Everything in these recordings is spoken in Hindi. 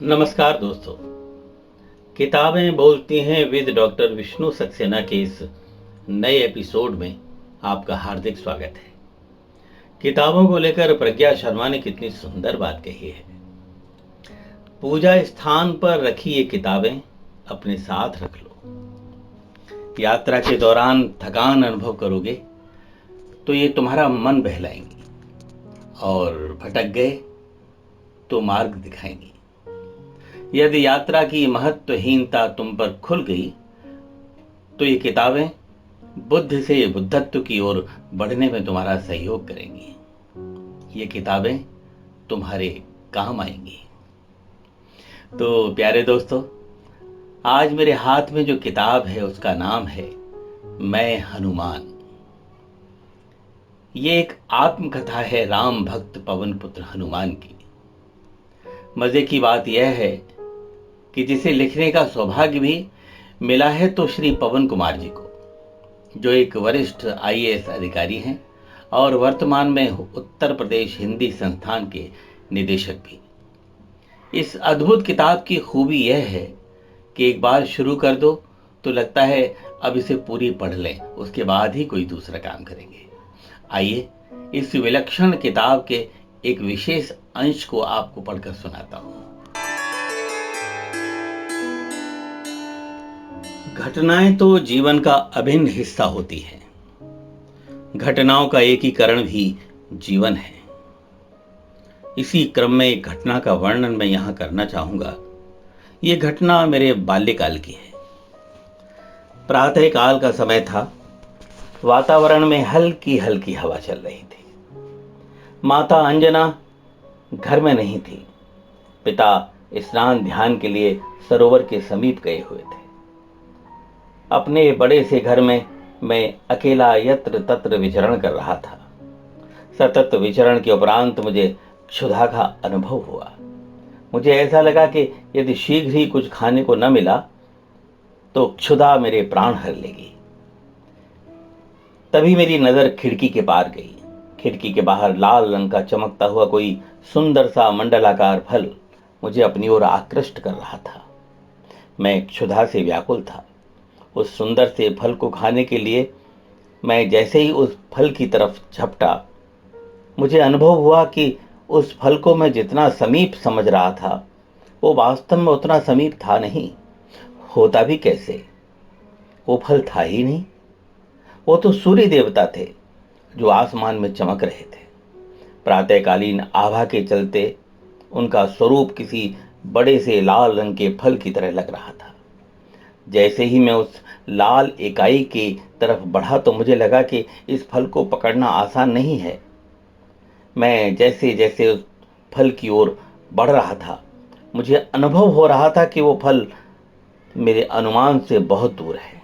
नमस्कार दोस्तों। किताबें बोलती हैं विद डॉक्टर विष्णु सक्सेना के इस नए एपिसोड में आपका हार्दिक स्वागत है। किताबों को लेकर प्रज्ञा शर्मा ने कितनी सुंदर बात कही है। पूजा स्थान पर रखी ये किताबें अपने साथ रख लो। यात्रा के दौरान थकान अनुभव करोगे तो ये तुम्हारा मन बहलाएंगी, और भटक गए तो मार्ग दिखाएंगी। यदि यात्रा की महत्वहीनता तुम पर खुल गई तो ये किताबें बुद्ध से बुद्धत्व की ओर बढ़ने में तुम्हारा सहयोग करेंगी। ये किताबें तुम्हारे काम आएंगी। तो प्यारे दोस्तों, आज मेरे हाथ में जो किताब है उसका नाम है मैं हनुमान। ये एक आत्मकथा है राम भक्त पवन पुत्र हनुमान की। मजे की बात यह है कि जिसे लिखने का सौभाग्य भी मिला है तो श्री पवन कुमार जी को, जो एक वरिष्ठ आईएएस अधिकारी हैं और वर्तमान में उत्तर प्रदेश हिंदी संस्थान के निदेशक भी। इस अद्भुत किताब की खूबी यह है कि एक बार शुरू कर दो तो लगता है अब इसे पूरी पढ़ लें, उसके बाद ही कोई दूसरा काम करेंगे। आइए इस विलक्षण किताब के एक विशेष अंश को आपको पढ़कर सुनाता हूं। घटनाएं तो जीवन का अभिन्न हिस्सा होती हैं। घटनाओं का एकीकरण भी जीवन है। इसी क्रम में एक घटना का वर्णन मैं यहां करना चाहूंगा। ये घटना मेरे बाल्यकाल की है। प्रातः काल का समय था। वातावरण में हल्की हल्की हवा चल रही थी। माता अंजना घर में नहीं थी। पिता स्नान ध्यान के लिए सरोवर के समीप गए हुए थे। अपने बड़े से घर में मैं अकेला यत्र तत्र विचरण कर रहा था। सतत विचरण के उपरांत मुझे क्षुधा का अनुभव हुआ। मुझे ऐसा लगा कि यदि शीघ्र ही कुछ खाने को न मिला तो क्षुधा मेरे प्राण हर लेगी। तभी मेरी नजर खिड़की के पार गई। खिड़की के बाहर लाल रंग का चमकता हुआ कोई सुंदर सा मंडलाकार फल मुझे अपनी ओर आकृष्ट कर रहा था। मैं क्षुधा से व्याकुल था। उस सुंदर से फल को खाने के लिए मैं जैसे ही उस फल की तरफ झपटा, मुझे अनुभव हुआ कि उस फल को मैं जितना समीप समझ रहा था वो वास्तव में उतना समीप था नहीं। होता भी कैसे? वो फल था ही नहीं। वो तो सूर्य देवता थे जो आसमान में चमक रहे थे। प्रातःकालीन आभा के चलते उनका स्वरूप किसी बड़े से लाल रंग के फल की तरह लग रहा था। जैसे ही मैं उस लाल इकाई की तरफ बढ़ा तो मुझे लगा कि इस फल को पकड़ना आसान नहीं है। मैं जैसे जैसे उस फल की ओर बढ़ रहा था, मुझे अनुभव हो रहा था कि वो फल मेरे अनुमान से बहुत दूर है।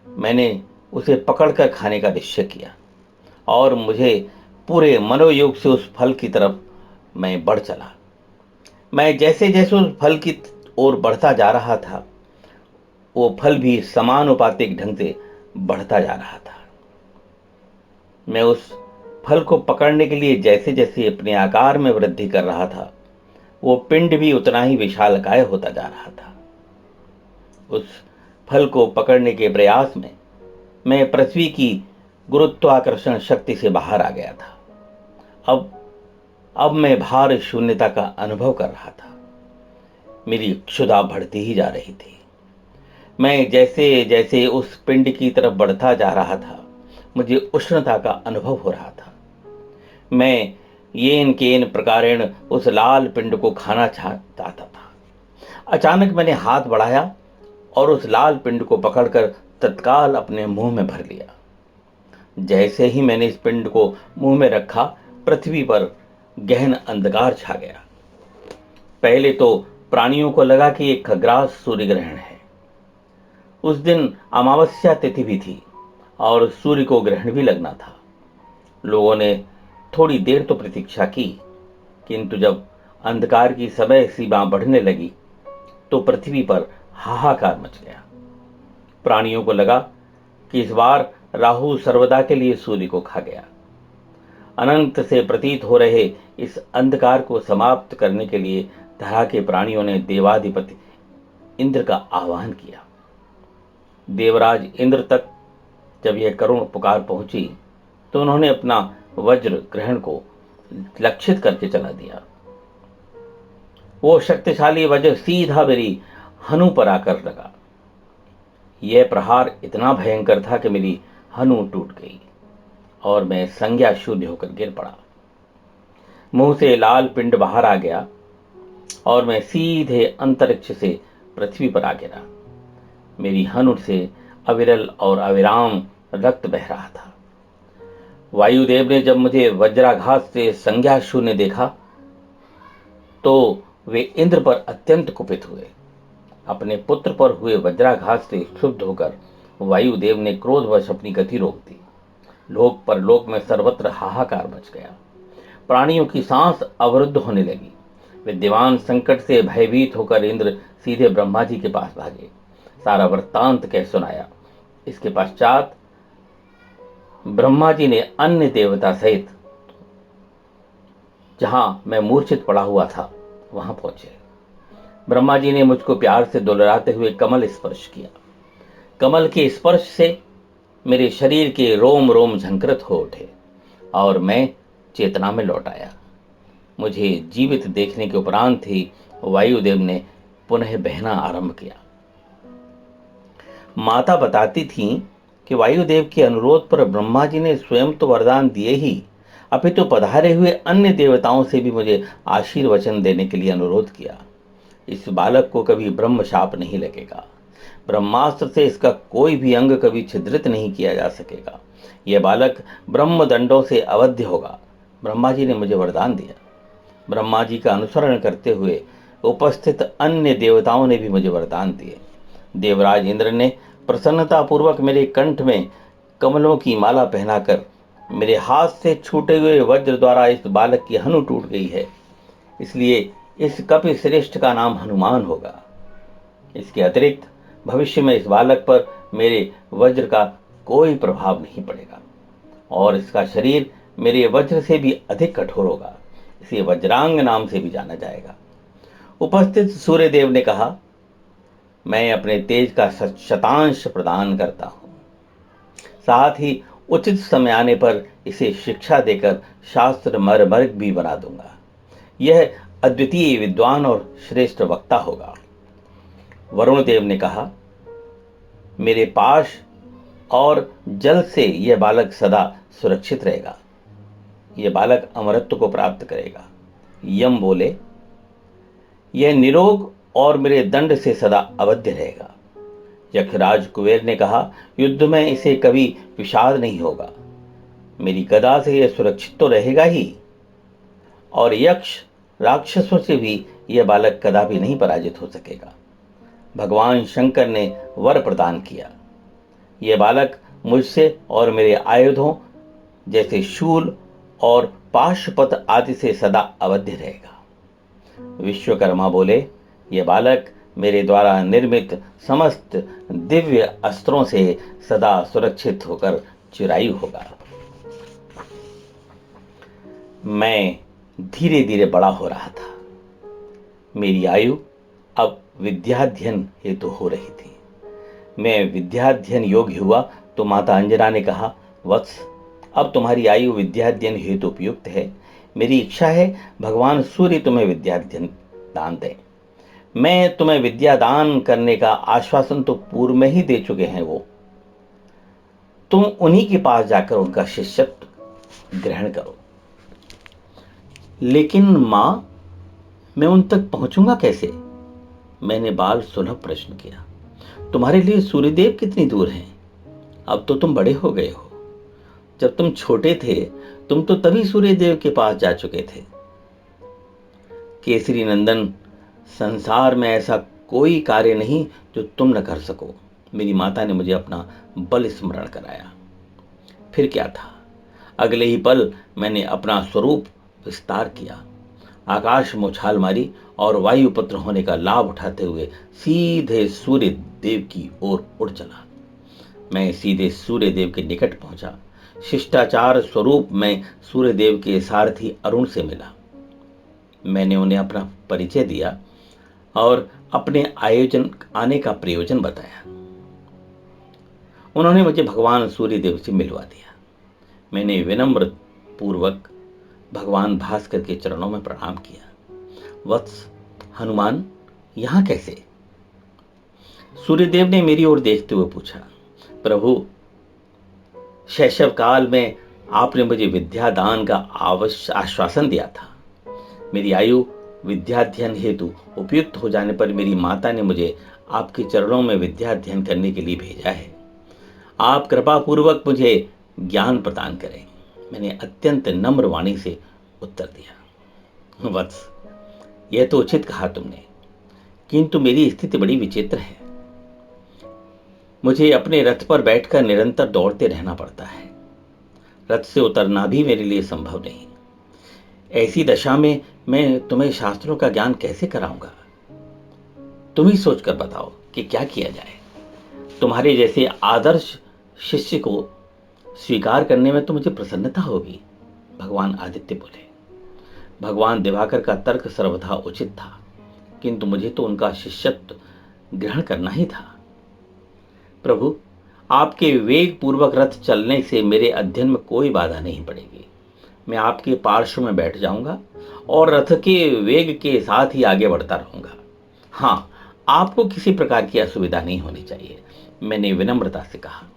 मैंने उसे पकड़कर खाने का निश्चय किया और मुझे पूरे मनोयोग से उस फल की तरफ मैं बढ़ चला। मैं जैसे जैसे उस फल की ओर बढ़ता जा रहा था, वो फल भी समानुपातिक ढंग से बढ़ता जा रहा था। मैं उस फल को पकड़ने के लिए जैसे जैसे अपने आकार में वृद्धि कर रहा था, वो पिंड भी उतना ही विशालकाय होता जा रहा था। उस फल को पकड़ने के प्रयास में मैं पृथ्वी की गुरुत्वाकर्षण शक्ति से बाहर आ गया था। अब मैं भार शून्यता का अनुभव कर रहा था। मेरी क्षुधा बढ़ती ही जा रही थी। मैं जैसे जैसे उस पिंड की तरफ बढ़ता जा रहा था, मुझे उष्णता का अनुभव हो रहा था। मैं येन केन प्रकारेण उस लाल पिंड को खाना चाहता था। अचानक मैंने हाथ बढ़ाया और उस लाल पिंड को पकड़कर तत्काल अपने मुंह में भर लिया। जैसे ही मैंने इस पिंड को मुंह में रखा, पृथ्वी पर गहन अंधकार छा गया। पहले तो प्राणियों को लगा कि एक खग्रास सूर्य ग्रहण है। उस दिन अमावस्या तिथि भी थी और सूर्य को ग्रहण भी लगना था। लोगों ने थोड़ी देर तो प्रतीक्षा की, किंतु जब अंधकार की समय सीमा बढ़ने लगी तो पृथ्वी पर हाहाकार मच गया। प्राणियों को लगा कि इस बार राहु सर्वदा के लिए सूर्य को खा गया। अनंत से प्रतीत हो रहे इस अंधकार को समाप्त करने के लिए धरा के प्राणियों ने देवाधिपति इंद्र का आह्वान किया। देवराज इंद्र तक जब यह करुण पुकार पहुंची तो उन्होंने अपना वज्र ग्रहण को लक्षित करके चला दिया। वो शक्तिशाली वज्र सीधा मेरी हनु पर आकर लगा। यह प्रहार इतना भयंकर था कि मेरी हनु टूट गई और मैं संज्ञा शून्य होकर गिर पड़ा। मुंह से लाल पिंड बाहर आ गया और मैं सीधे अंतरिक्ष से पृथ्वी पर आ गिरा। मेरी हनु से अविरल और अविराम रक्त बह रहा था। वायुदेव ने जब मुझे वज्राघात से संज्ञा शून्य देखा तो वे इंद्र पर अत्यंत कुपित हुए। अपने पुत्र पर हुए वज्राघात से क्षुब्ध होकर वायुदेव ने क्रोधवश अपनी गति रोक दी। लोक पर लोक में सर्वत्र हाहाकार मच गया। प्राणियों की सांस अवरुद्ध होने लगी। विद्यमान संकट से भयभीत होकर इंद्र सीधे ब्रह्मा जी के पास भागे। सारा वृत्तांत कह सुनाया। इसके पश्चात ब्रह्मा जी ने अन्य देवता सहित जहां मैं मूर्छित पड़ा हुआ था वहां पहुंचे। ब्रह्मा जी ने मुझको प्यार से दुलराते हुए कमल स्पर्श किया। कमल के स्पर्श से मेरे शरीर के रोम रोम झंकृत हो उठे और मैं चेतना में लौट आया। मुझे जीवित देखने के उपरांत ही वायुदेव ने पुनः बहना आरंभ किया। माता बताती थीं कि वायुदेव के अनुरोध पर ब्रह्मा जी ने स्वयं तो वरदान दिए ही अपितु पधारे हुए अन्य देवताओं से भी मुझे आशीर्वचन देने के लिए अनुरोध किया। इस बालक को कभी ब्रह्म शाप नहीं लगेगा। ब्रह्मास्त्र से इसका कोई भी अंग कभी छिद्रित नहीं किया जा सकेगा। यह बालक ब्रह्म दंडों से अवध्य होगा। ब्रह्मा जी ने मुझे वरदान दिया। ब्रह्मा जी का अनुसरण करते हुए उपस्थित अन्य देवताओं ने भी मुझे वरदान दिए। देवराज इंद्र ने प्रसन्नतापूर्वक मेरे कंठ में कमलों की माला पहनाकर मेरे हाथ से छूटे हुए वज्र द्वारा इस बालक की हनु टूट गई है, इसलिए इस कपि श्रेष्ठ का नाम हनुमान होगा। इसके अतिरिक्त भविष्य में इस बालक पर मेरे वज्र का कोई प्रभाव नहीं पड़ेगा और इसका शरीर मेरे वज्र से भी अधिक कठोर होगा। इसे वज्रांग नाम से भी जाना जाएगा। उपस्थित सूर्यदेव ने कहा, मैं अपने तेज का शतांश प्रदान करता हूं। साथ ही उचित समय आने पर इसे शिक्षा देकर शास्त्र मर्मर्ग भी बना दूंगा। यह अद्वितीय विद्वान और श्रेष्ठ वक्ता होगा। वरुण देव ने कहा, मेरे पाश और जल से यह बालक सदा सुरक्षित रहेगा। यह बालक अमरत्व को प्राप्त करेगा। यम बोले, यह निरोग और मेरे दंड से सदा अवध्य रहेगा। यक्षराज कुबेर ने कहा, युद्ध में इसे कभी विषाद नहीं होगा। मेरी गदा से यह सुरक्षित तो रहेगा ही और यक्ष राक्षसों से भी यह बालक कदापि नहीं पराजित हो सकेगा। भगवान शंकर ने वर प्रदान किया। यह बालक मुझसे और मेरे आयुधों जैसे शूल और पाशुपत आदि से सदा अवध्य रहेगा। विश्वकर्मा बोले, यह बालक मेरे द्वारा निर्मित समस्त दिव्य अस्त्रों से सदा सुरक्षित होकर चिरायु होगा। मैं धीरे धीरे बड़ा हो रहा था। मेरी आयु अब विद्याध्ययन हेतु हो रही थी। मैं विद्याध्ययन योग्य हुआ तो माता अंजना ने कहा, वत्स, अब तुम्हारी आयु विद्याध्ययन हेतु उपयुक्त है। मेरी इच्छा है भगवान सूर्य तुम्हें विद्याध्ययन दान दें। मैं तुम्हें विद्या दान करने का आश्वासन तो पूर्व में ही दे चुके हैं। वो तुम उन्हीं के पास जाकर उनका शिष्यत्व ग्रहण करो। लेकिन मां, मैं उन तक पहुंचूंगा कैसे? मैंने बाल सुलभ प्रश्न किया। तुम्हारे लिए सूर्यदेव कितनी दूर हैं? अब तो तुम बड़े हो गए हो। जब तुम छोटे थे तुम तो तभी सूर्यदेव के पास जा चुके थे। केसरी नंदन, संसार में ऐसा कोई कार्य नहीं जो तुम न कर सको। मेरी माता ने मुझे अपना बल स्मरण कराया। फिर क्या था, अगले ही पल मैंने अपना स्वरूप विस्तार किया। आकाश में उछाल मारी और वायुपुत्र होने का लाभ उठाते हुए सीधे सूर्य देव की ओर उड़ चला। मैं सीधे सूर्य देव के निकट पहुंचा। शिष्टाचार स्वरूप में सूर्यदेव के सारथी अरुण से मिला। मैंने उन्हें अपना परिचय दिया और अपने आयोजन आने का प्रयोजन बताया। उन्होंने मुझे भगवान सूर्यदेव से मिलवा दिया। मैंने विनम्र पूर्वक भगवान भास्कर के चरणों में प्रणाम किया। वत्स, हनुमान यहां कैसे? सूर्यदेव ने मेरी ओर देखते हुए पूछा। प्रभु, शैशव काल में आपने मुझे विद्यादान का आश्वासन दिया था। मेरी आयु विद्याध्ययन हेतु उपयुक्त हो जाने पर मेरी माता ने मुझे आपके चरणों में विद्याध्ययन करने के लिए भेजा है। आप कृपा पूर्वक मुझे ज्ञान प्रदान करें। मैंने अत्यंत नम्र वाणी से उत्तर दिया। वत्स, यह तो उचित कहा तुमने, किंतु मेरी स्थिति बड़ी विचित्र है। मुझे अपने रथ पर बैठकर निरंतर दौड़ते रहना पड़ता है। रथ से उतरना भी मेरे लिए संभव नहीं। ऐसी दशा में मैं तुम्हें शास्त्रों का ज्ञान कैसे कराऊंगा? तुम ही सोचकर बताओ कि क्या किया जाए। तुम्हारे जैसे आदर्श शिष्य को स्वीकार करने में तो मुझे प्रसन्नता होगी। भगवान आदित्य बोले। भगवान दिवाकर का तर्क सर्वथा उचित था, किंतु मुझे तो उनका शिष्यत्व ग्रहण करना ही था। प्रभु, आपके वेग पूर्वक रथ चलने से मेरे अध्ययन में कोई बाधा नहीं पड़ेगी। मैं आपके पार्श्व में बैठ जाऊंगा और रथ के वेग के साथ ही आगे बढ़ता रहूंगा। हाँ, आपको किसी प्रकार की असुविधा नहीं होनी चाहिए, मैंने विनम्रता से कहा।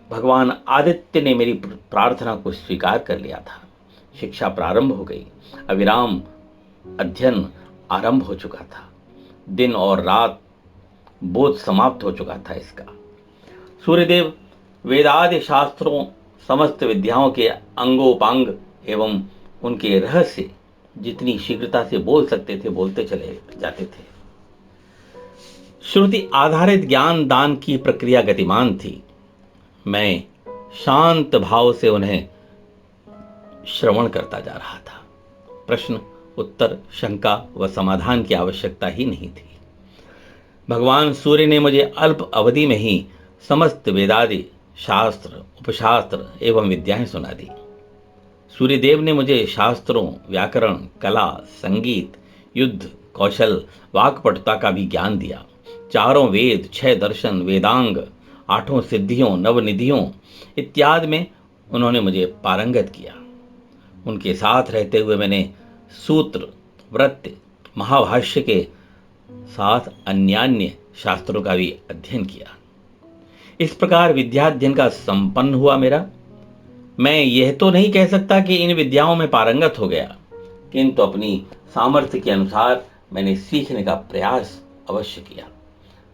भगवान आदित्य ने मेरी प्रार्थना को स्वीकार कर लिया था। शिक्षा प्रारंभ हो गई। अविराम अध्ययन आरंभ हो चुका था। दिन और रात बोध समाप्त हो चुका था इसका। सूर्यदेव वेदादि शास्त्रों, समस्त विद्याओं के अंगोपांग एवं उनके रहस्य जितनी शीघ्रता से बोल सकते थे बोलते चले जाते थे। श्रुति आधारित ज्ञान दान की प्रक्रिया गतिमान थी। मैं शांत भाव से उन्हें श्रवण करता जा रहा था। प्रश्न, उत्तर, शंका व समाधान की आवश्यकता ही नहीं थी। भगवान सूर्य ने मुझे अल्प अवधि में ही समस्त वेदादि शास्त्र, उपशास्त्र एवं विद्याएं सुना दी। सूर्यदेव ने मुझे शास्त्रों, व्याकरण, कला, संगीत, युद्ध कौशल, वाक्पटुता का भी ज्ञान दिया। चारों वेद, 6 दर्शन, वेदांग, 8 सिद्धियों, नवनिधियों इत्यादि में उन्होंने मुझे पारंगत किया। उनके साथ रहते हुए मैंने सूत्र, वृत्त, महाभाष्य के साथ अन्यान्य शास्त्रों का भी अध्ययन किया। इस प्रकार विद्याध्ययन का संपन्न हुआ मेरा। मैं यह तो नहीं कह सकता कि इन विद्याओं में पारंगत हो गया, किंतु अपनी सामर्थ्य के अनुसार मैंने सीखने का प्रयास अवश्य किया।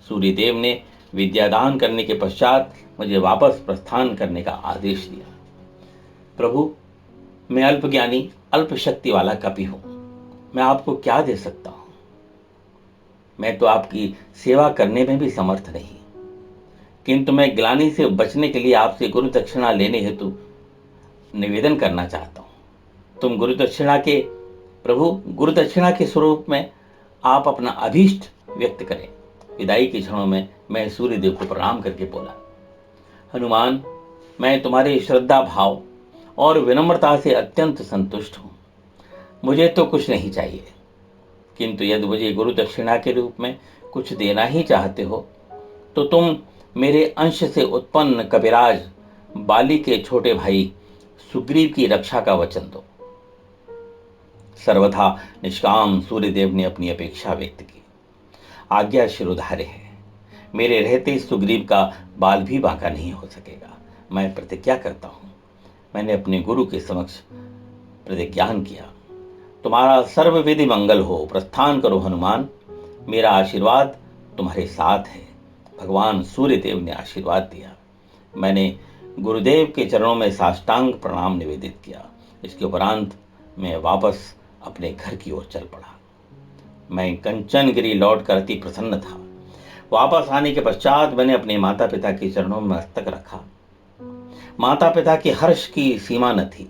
सूर्यदेव ने विद्यादान करने के पश्चात मुझे वापस प्रस्थान करने का आदेश दिया। प्रभु, मैं अल्पज्ञानी, अल्प शक्ति वाला कपि हूं। मैं आपको क्या दे सकता हूं? मैं तो आपकी सेवा करने में भी समर्थ नहीं, किंतु मैं ग्लानि से बचने के लिए आपसे गुरु दक्षिणा लेने हेतु निवेदन करना चाहता हूं। तुम गुरु दक्षिणा के प्रभु, गुरु दक्षिणा के स्वरूप में आप अपना अभीष्ट व्यक्त करें। विदाई के क्षणों में मैं सूर्यदेव को प्रणाम करके बोला। हनुमान, मैं तुम्हारे श्रद्धा भाव और विनम्रता से अत्यंत संतुष्ट हूं। मुझे तो कुछ नहीं चाहिए, किंतु यदि मुझे गुरु दक्षिणा के रूप में कुछ देना ही चाहते हो तो तुम मेरे अंश से उत्पन्न कपिराज बाली के छोटे भाई सुग्रीव की रक्षा का वचन दो। सर्वथा निष्काम सूर्यदेव ने अपनी अपेक्षा व्यक्त की। आज्ञा शिरोधार्य है। मेरे रहते सुग्रीव का बाल भी बांका नहीं हो सकेगा। मैं प्रतिज्ञा करता हूं। मैंने अपने गुरु के समक्ष प्रतिज्ञान किया। तुम्हारा सर्वविधि मंगल हो। प्रस्थान करो हनुमान। मेरा आशीर्वाद तुम्हारे साथ है। भगवान सूर्यदेव ने आशीर्वाद दिया। मैंने गुरुदेव के चरणों में साष्टांग प्रणाम निवेदित किया। इसके उपरांत मैं वापस अपने घर की ओर चल पड़ा। मैं कंचनगिरी लौटकर अति प्रसन्न था। वापस आने के पश्चात मैंने अपने माता पिता के चरणों में मस्तक रखा। माता पिता के हर्ष की सीमा न थी।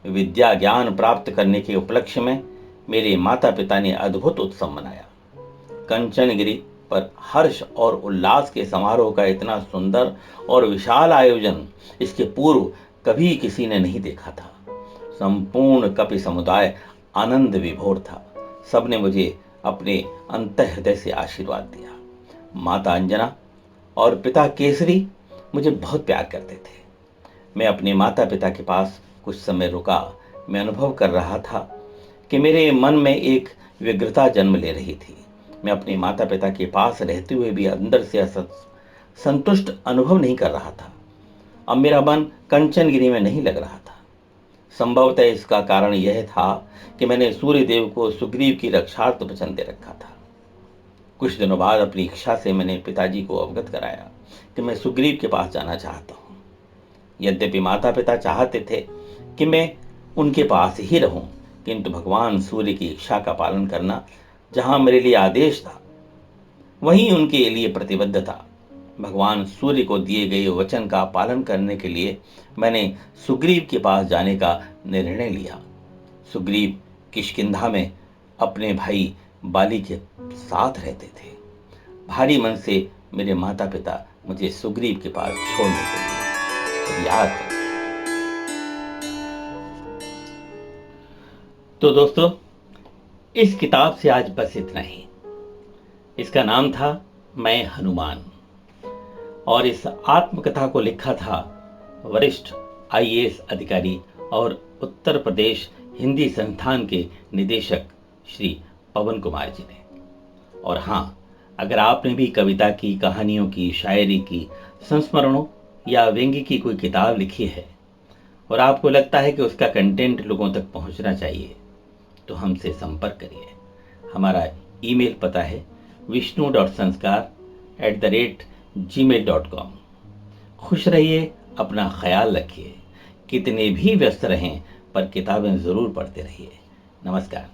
विद्या ज्ञान प्राप्त करने के उपलक्ष्य में मेरे माता पिता ने अद्भुत उत्सव मनाया। कंचनगिरी पर हर्ष और उल्लास के समारोह का इतना सुंदर और विशाल आयोजन इसके पूर्व कभी किसी ने नहीं देखा था। संपूर्ण कपि समुदाय आनंद विभोर था। सबने मुझे अपने अंतः हृदय से आशीर्वाद दिया। माता अंजना और पिता केसरी मुझे बहुत प्यार करते थे। मैं अपने माता पिता के पास कुछ समय रुका। मैं अनुभव कर रहा था कि मेरे मन में एक व्यग्रता जन्म ले रही थी। मैं अपने माता पिता के पास रहते हुए भी अंदर से संतुष्ट अनुभव नहीं कर रहा था। अब मेरा मन कंचनगिरी में नहीं लग रहा था। संभवतः इसका कारण यह था कि मैंने सूर्यदेव को सुग्रीव की रक्षार्थ वचन दे रखा था। कुछ दिनों बाद अपनी इच्छा से मैंने पिताजी को अवगत कराया कि मैं सुग्रीव के पास जाना चाहता हूँ। यद्यपि माता पिता चाहते थे कि मैं उनके पास ही रहूं, किंतु भगवान सूर्य की इच्छा का पालन करना जहां मेरे लिए आदेश था, वहीं उनके लिए प्रतिबद्ध था। भगवान सूर्य को दिए गए वचन का पालन करने के लिए मैंने सुग्रीव के पास जाने का निर्णय लिया। सुग्रीव किष्किंधा में अपने भाई बाली के साथ रहते थे। भारी मन से मेरे माता पिता मुझे सुग्रीव के पास छोड़ने के लिए तैयार थे। तो दोस्तों, इस किताब से आज बस इतना ही। इसका नाम था मैं हनुमान, और इस आत्मकथा को लिखा था वरिष्ठ आईएएस अधिकारी और उत्तर प्रदेश हिंदी संस्थान के निदेशक श्री पवन कुमार जी ने। और हाँ, अगर आपने भी कविता की, कहानियों की, शायरी की, संस्मरणों या व्यंग्य की कोई किताब लिखी है और आपको लगता है कि उसका कंटेंट लोगों तक पहुंचना चाहिए, तो हमसे संपर्क करिए। हमारा ईमेल पता है vishnu.sanskar@gmail.com। खुश रहिए, अपना ख्याल रखिए, कितने भी व्यस्त रहें पर किताबें जरूर पढ़ते रहिए। नमस्कार।